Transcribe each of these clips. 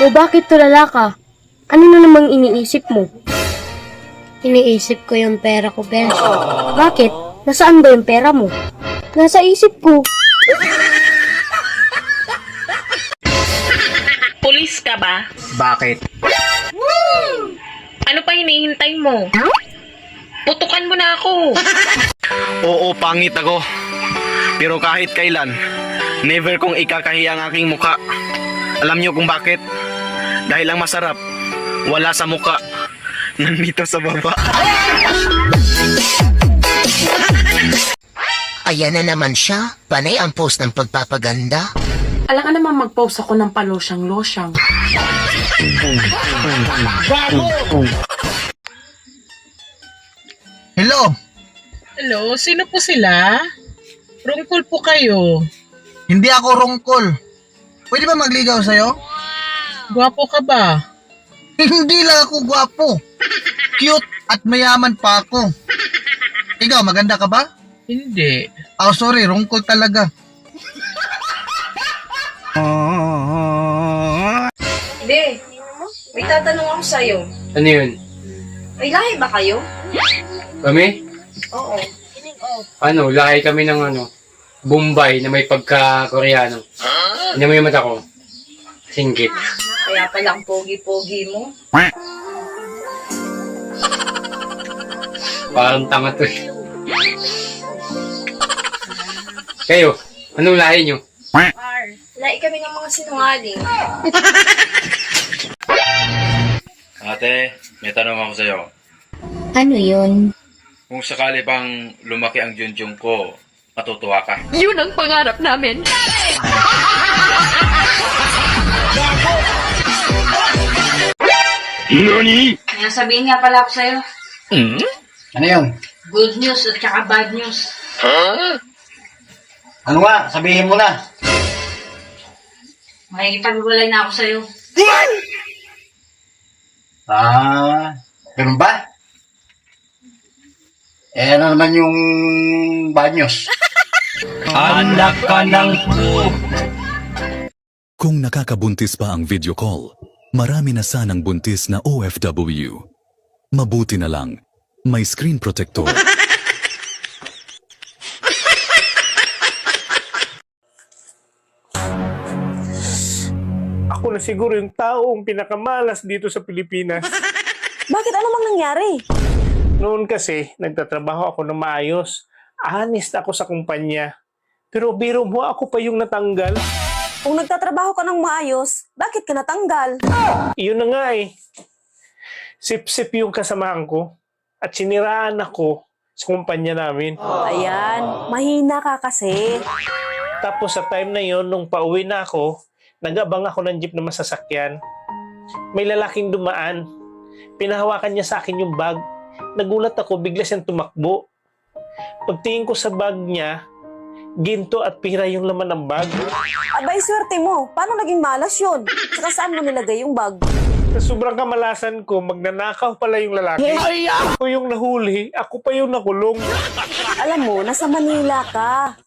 O bakit tulala ka? Ano na namang iniisip mo? Iniisip ko yung pera ko, Besh. Bakit? Nasaan ba yung pera mo? Nasa isip ko. Pulis ka ba? Bakit? Ano pa hinihintay mo? Putukan mo na ako. Oo, pangit ako. Pero kahit kailan, never kong ikakahiya ang aking muka. Alam niyo kung bakit? Dahil ang masarap, wala sa muka. Nandito sa baba. Ayan na naman siya. Panay ang post ng pagpapaganda. Alam ka naman mag-post ako ng palosyang-losyang. Hello? Hello, sino po sila? Rungkol po kayo. Hindi ako rungkol. Pwede ba magligaw sa'yo? Gwapo ka ba? Hindi lang ako gwapo. Cute at mayaman pa ako. Ikaw, maganda ka ba? Hindi. Oh, sorry, rungkol talaga. Be, may tatanong ako sa'yo. Ano yun? May lahi ba kayo? Kami? Oo. Ano, lahi kami ng Bombay na may pagka-Koreano. Ano mo yung mata ko? Singkit. Kaya pala ang pogi-pogi mo. Parang tanga to eh. Kayo, anong lahi nyo? Lahi kami ng mga sinungaling. Ate, may tanong ako sa'yo. Ano yun? Kung sakali bang lumaki ang junjung ko, matutuwa ka? Yun ang pangarap namin. Nani? Kaya sabihin nga pala ako sa'yo. Ano yun? Good news at saka bad news. Ano nga? Sabihin mo na. Makikipag-walay na ako sa'yo. Ganun ba? Ano naman yung banyos? Anak ka ng Kung nakakabuntis pa ang video call, marami na sanang buntis na OFW. Mabuti na lang, may screen protector. Ako na siguro yung taong pinakamalas dito sa Pilipinas. Bakit? Ano mang nangyari? Noon kasi, nagtatrabaho ako ng maayos. Honest ako sa kumpanya. Pero biro mo, ako pa yung natanggal. Kung nagtatrabaho ka ng maayos, bakit ka natanggal? Iyon na nga eh. Sip-sip yung kasamahan ko. At siniraan ako sa kumpanya namin. Ayan, mahina ka kasi. Tapos sa time na yon, nung pauwi na ako, nag-abang ako ng jeep na masasakyan. May lalaking dumaan. Pinahawakan niya sa akin yung bag. Nagulat ako, bigla siyang tumakbo. Pagtingin ko sa bag niya, ginto at pira yung laman ng bag. Abay, swerte mo. Paano naging malas yun? Saka saan mo nilagay yung bag? Sa sobrang kamalasan ko, magnanakaw pala yung lalaki. Ako yung nahuli, ako pa yung nakulong. Alam mo, nasa Manila ka.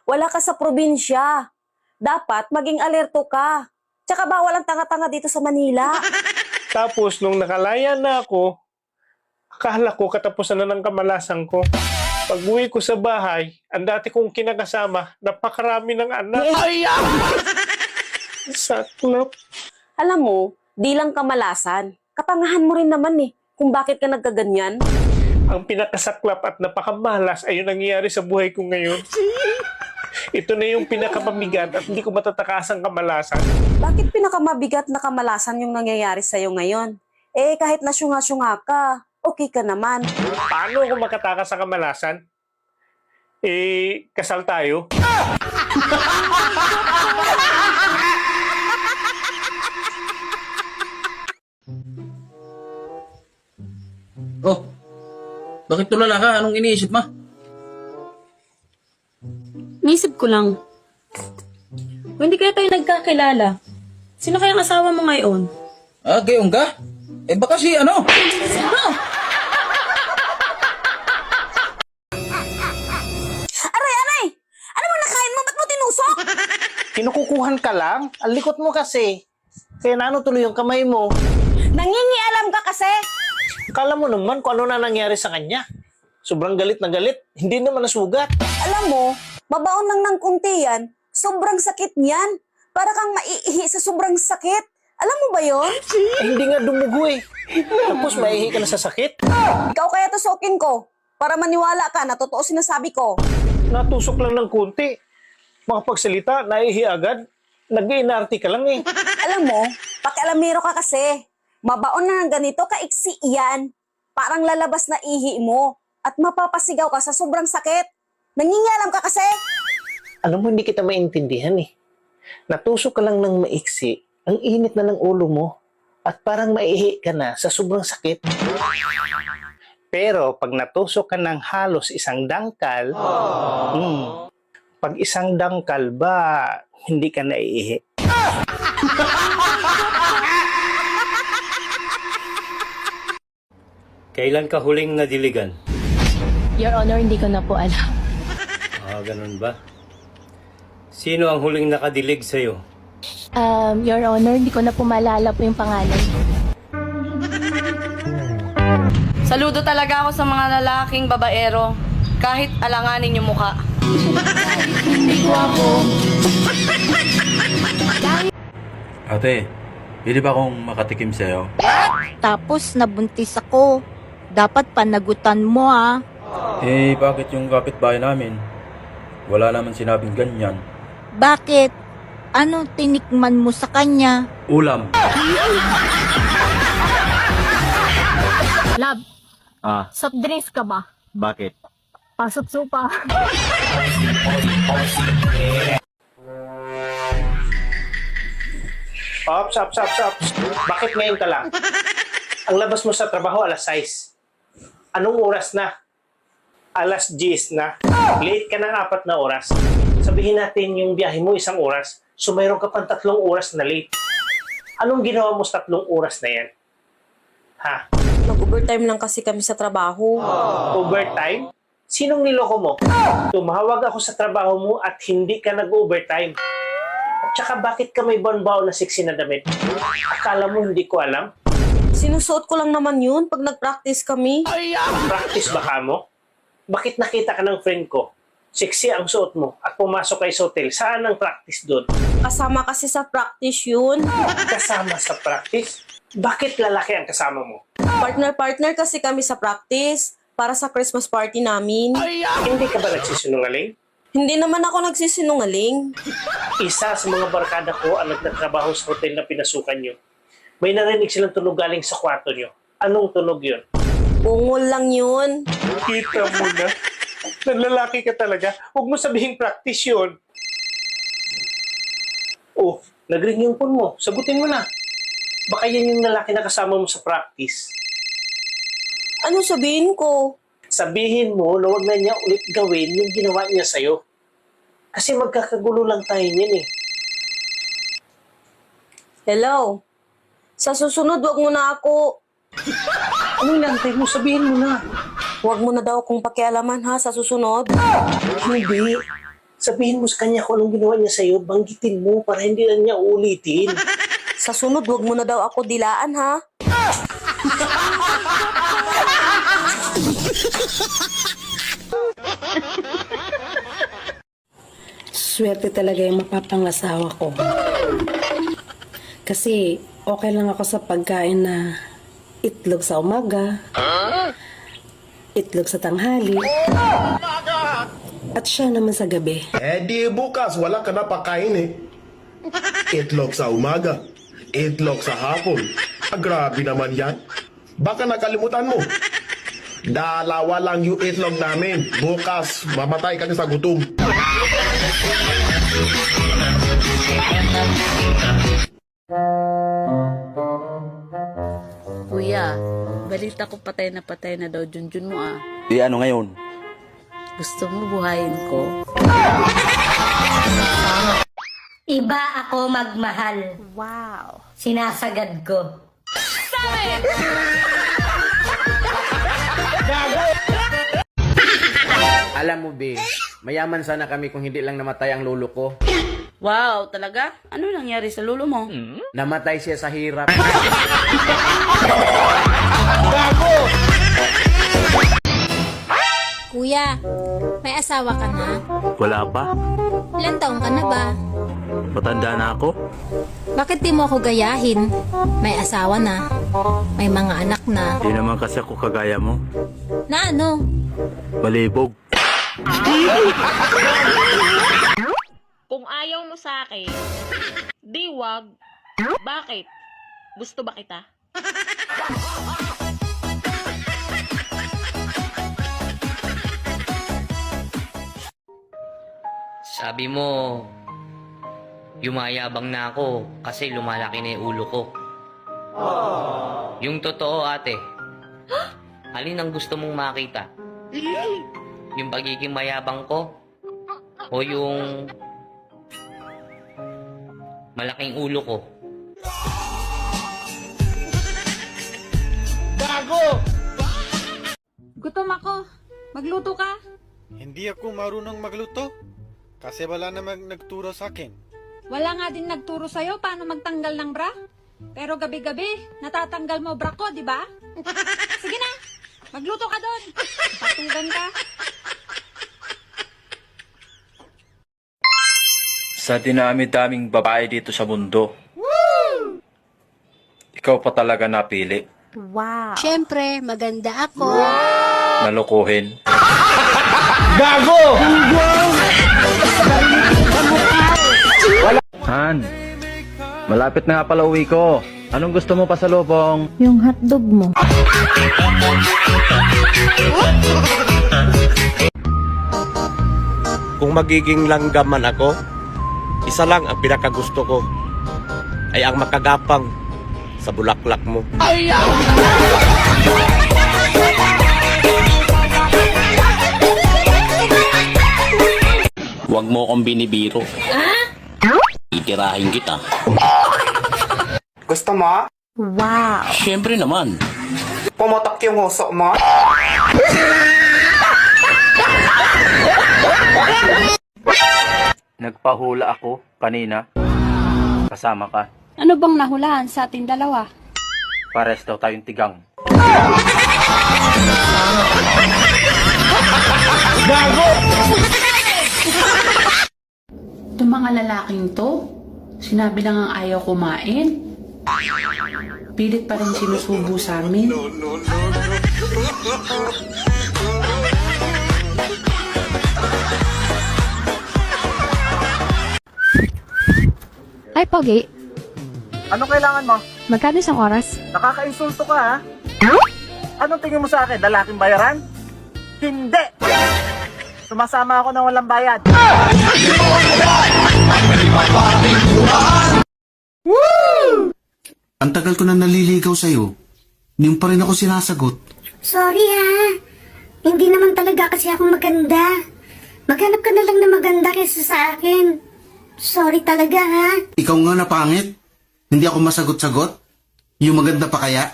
Wala ka sa probinsya. Dapat maging alerto ka. Tsaka bawal ang tanga-tanga dito sa Manila. Tapos, nung nakalaya na ako, akala ko katapusan na ng kamalasan ko. Pag-uwi ko sa bahay, ang dati kong kinakasama, napakarami ng anak. Saklap. Alam mo, di lang kamalasan. Kapangahan mo rin naman eh, kung bakit ka nagkaganyan. Ang pinakasaklap at napakamalas ay yung nangyayari sa buhay ko ngayon. Ito na yung pinakamabigat at hindi ko matatakasang kamalasan. Bakit pinakamabigat na kamalasan yung nangyayari sa'yo ngayon? Eh, kahit na syunga-syunga ka, okay ka naman. Paano ako makatakas sa kamalasan? Eh, kasal tayo? Oh, bakit tulala ka? Anong iniisip mo? Nisip ko lang. Kung hindi kaya tayo nagkakilala, sino kayang asawa mo ngayon? Ah, gayong ka? Eh baka si ano? Aray, aray! Ano mo nakain mo? Ba't mo tinusok? Kinukukuhan ka lang? Ang likot mo kasi. Kaya naano tuloy yung kamay mo. Nangingialam ka kasi. Kala mo naman kung ano na nangyari sa kanya. Sobrang galit na galit. Hindi naman nasugat. Alam mo, mabaon lang ng kunti yan. Sobrang sakit niyan. Para kang maiihi sa sobrang sakit. Alam mo ba yon? Eh, hindi nga dumugo eh. Tapos maihi ka na sa sakit. Ikaw kaya tusukin ko. Para maniwala ka na totoo sinasabi ko. Natusok lang ng kunti. Makapagsalita, naihi agad. Nag-iinarti ka lang eh. Alam mo, pakialamero ka kasi. Mabaon na ng ganito, kaiksi yan. Parang lalabas na ihi mo. At mapapasigaw ka sa sobrang sakit. Nangingialam ka kasi. Alam mo, hindi kita maintindihan eh. Natusok ka lang ng maiksi. Ang init na ng ulo mo. At parang maihi ka na sa sobrang sakit. Pero pag natusok ka ng halos isang dangkal, pag isang dangkal ba, hindi ka naiihi. Kailan ka huling nadiligan? Your Honor, hindi ko na po alam. Ganun ba? Sino ang huling nakadilig sa'yo? Your Honor, hindi ko na po maalala po yung pangalan. Saludo talaga ako sa mga lalaking babaero. Kahit alanganin yung muka. Ate, pwede ba akong makatikim sa'yo? Tapos nabuntis ako. Dapat panagutan mo Eh, bakit yung kapitbahay namin? Wala naman sinabing ganyan. Bakit? Ano tinikman mo sa kanya? Ulam. Love, soft drinks ka ba? Bakit? Pasok supa. Ops. Bakit ngayon ka lang? Ang labas mo sa trabaho, alas 6. Anong oras na? Alas 10 na. Late ka ng 4 na oras. Sabihin natin yung biyahe mo 1 oras. So mayroon ka pang 3 oras na late. Anong ginawa mo sa 3 oras na yan? Ha? Nag-overtime lang kasi kami sa trabaho. Overtime? Sinong niloko mo? Tumawag ako sa trabaho mo at hindi ka nag-overtime. At saka bakit ka may banbaw na sexy na damit? Akala mo hindi ko alam? Sinusuot ko lang naman yun pag nag-practice kami. Practice ba ka mo? Bakit nakita ka ng friend ko? Sexy ang suot mo at pumasok kayo sa hotel. Saan ang practice doon? Kasama kasi sa practice yun. Kasama sa practice? Bakit lalaki ang kasama mo? Partner kasi kami sa practice para sa Christmas party namin. Hindi ka ba nagsisinungaling? Hindi naman ako nagsisinungaling. Isa sa mga barkada ko ang nagtatrabaho sa hotel na pinasukan nyo. May narinig silang tunog galing sa kwarto nyo. Anong tunog yun? Ungol lang yun. Kita mo na. Nanlalaki ka talaga. Huwag mo sabihin practice yun. Oh, nag-ring yung phone mo. Sagutin mo na. Baka yan yung lalaki na kasama mo sa practice. Ano sabihin ko? Sabihin mo na huwag na niya ulit gawin yung ginawa niya sa'yo. Kasi magkakagulo lang tayo niyan eh. Hello? Sa susunod, wag mo na ako. Anong nantay mo? Sabihin mo na. Wag mo na daw akong pakialaman ha sa susunod. Hindi. Sabihin mo sa kanya kung anong ginawa niya sa'yo, banggitin mo para hindi na niya uulitin. Sa sunod, wag mo na daw ako dilaan ha. Swerte talaga yung mapapangasawa ko. Kasi okay lang ako sa pagkain na itlog sa umaga, itlog sa tanghali, at siya naman sa gabi. Di bukas wala ka na pakain eh. Itlog sa umaga, itlog sa hapon. Grabe naman yan. Baka nakalimutan mo. Dalawa lang yung itlog namin. Bukas, mamatay ka na sa gutom. Kuya, balita ko patay na daw Junjun mo Di ano ngayon? Gusto mo buhayin ko? Iba ako magmahal. Wow. Sinasagad ko. Alam mo, Be, mayaman sana kami kung hindi lang namatay ang lolo ko. Wow, talaga? Ano nangyari sa lulo mo? Namatay siya sa hirap. Kuya, may asawa ka na? Wala pa. Ilan taong ka na ba? Matanda na ako. Bakit di mo ako gayahin? May asawa na. May mga anak na. Di naman kasi ako kagaya mo. Na ano? Malibog. Kung ayaw mo sa akin, di wag. Bakit? Gusto ba kita? Sabi mo, yumayabang na ako kasi lumalaki na yung ulo ko. Yung totoo, ate. Alin ang gusto mong makita? Yung pagiging mayabang ko? O yung malaking ulo ko? Gago! Gutom ako. Magluto ka? Hindi ako marunong magluto. Kasi wala namang nagturo sa akin. Wala nga din nagturo sa'yo paano magtanggal ng bra. Pero gabi-gabi, natatanggal mo bra ko, di ba? Sige na, magluto ka doon. Patugan ka. Sa dinami-daming babae dito sa mundo, ikaw pa talaga napili. Wow. Siyempre, maganda ako. Nalokohin. Gago! Han, malapit na nga pala uwi ko. Anong gusto mo pa sa lubong? Yung hotdog mo. Kung magiging langgaman ako, isa lang ang pinakagusto ko, ay ang makagapang sa bulaklak mo. Huwag mo akong binibiro. Itirahin kita. Gusto mo? Wow. Siyempre naman. Pumotok yung huso mo? Nagpahula ako kanina. Kasama ka. Ano bang nahulaan sa ating dalawa? Pares daw tayong tigang. Gago! Itong mga lalaking to, sinabi lang ang ayaw kumain. Pilit pa rin sinusubo sa amin. Ay, Pogi. Anong kailangan mo? Magkano isang oras? Nakaka-insulto ka ha? Anong tingin mo sa akin? Lalaking bayaran? Hindi! Sumasama ako ng walang bayad. Ang tagal ko na naliligaw sa'yo. Hindi pa rin ako sinasagot. Sorry ha. Hindi naman talaga kasi ako maganda. Maghanap ka na lang na maganda kaysa sa akin. Sorry talaga ha. Ikaw nga na pangit. Hindi ako masagot-sagot. Yung maganda pa kaya?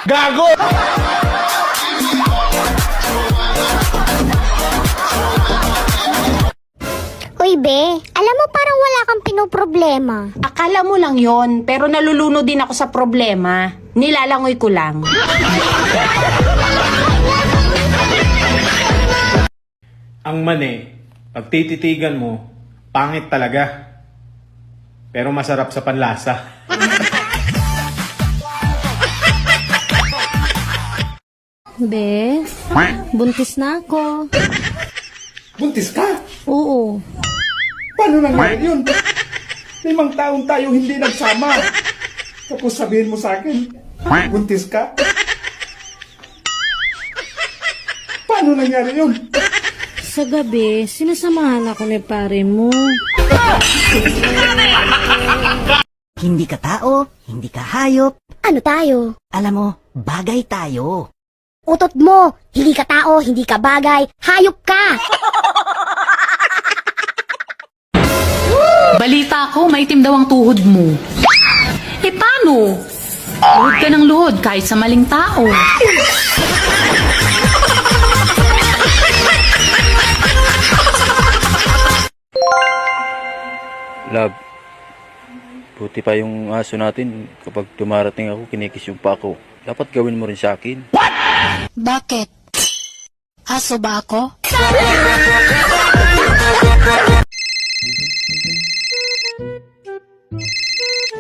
Gago! Uy be, alam mo parang wala kang pinoproblema. Akala mo lang yon, pero naluluno din ako sa problema. Nilalangoy ko lang. Ang mani, pagtititigan mo, pangit talaga. Pero masarap sa panlasa. Be, buntis na ako. Buntis ka? Oo. Paano nangyari yun? 5 taon tayo hindi nagsama. Tapos sabihin mo sa akin, buntis ka? Paano nangyari yun? Sa gabi, sinasamahan ako ni pare mo. Hindi ka tao, hindi ka hayop. Ano tayo? Alam mo, bagay tayo. Utot mo, hindi ka tao, hindi ka bagay, hayop ka! Balita ko, maitim daw ang tuhod mo. Eh paano? Luhod ka ng luhod kahit sa maling tao. Love, buti pa yung aso natin. Kapag dumarating ako, kinikis yung pa ako. Dapat gawin mo rin sa akin. Bakit? Aso ba ako?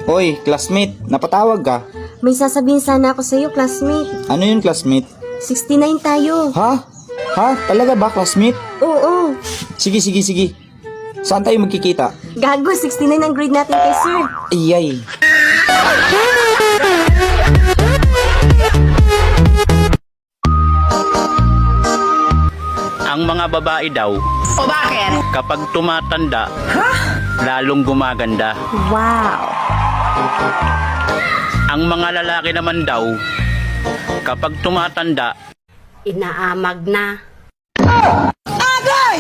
Hoy, classmate, napatawag ka. May sasabihin sana ako sa'yo, classmate. Ano yun, classmate? 69 tayo. Ha? Ha? Talaga ba, classmate? Oo. Sige. Saan tayo magkikita? Gago, 69 ang grade natin kay sir. Iyay. Ang mga babae daw, O bakit? kapag tumatanda, lalong gumaganda. Wow. Ang mga lalaki naman daw, kapag tumatanda, Inaamag na. Agay!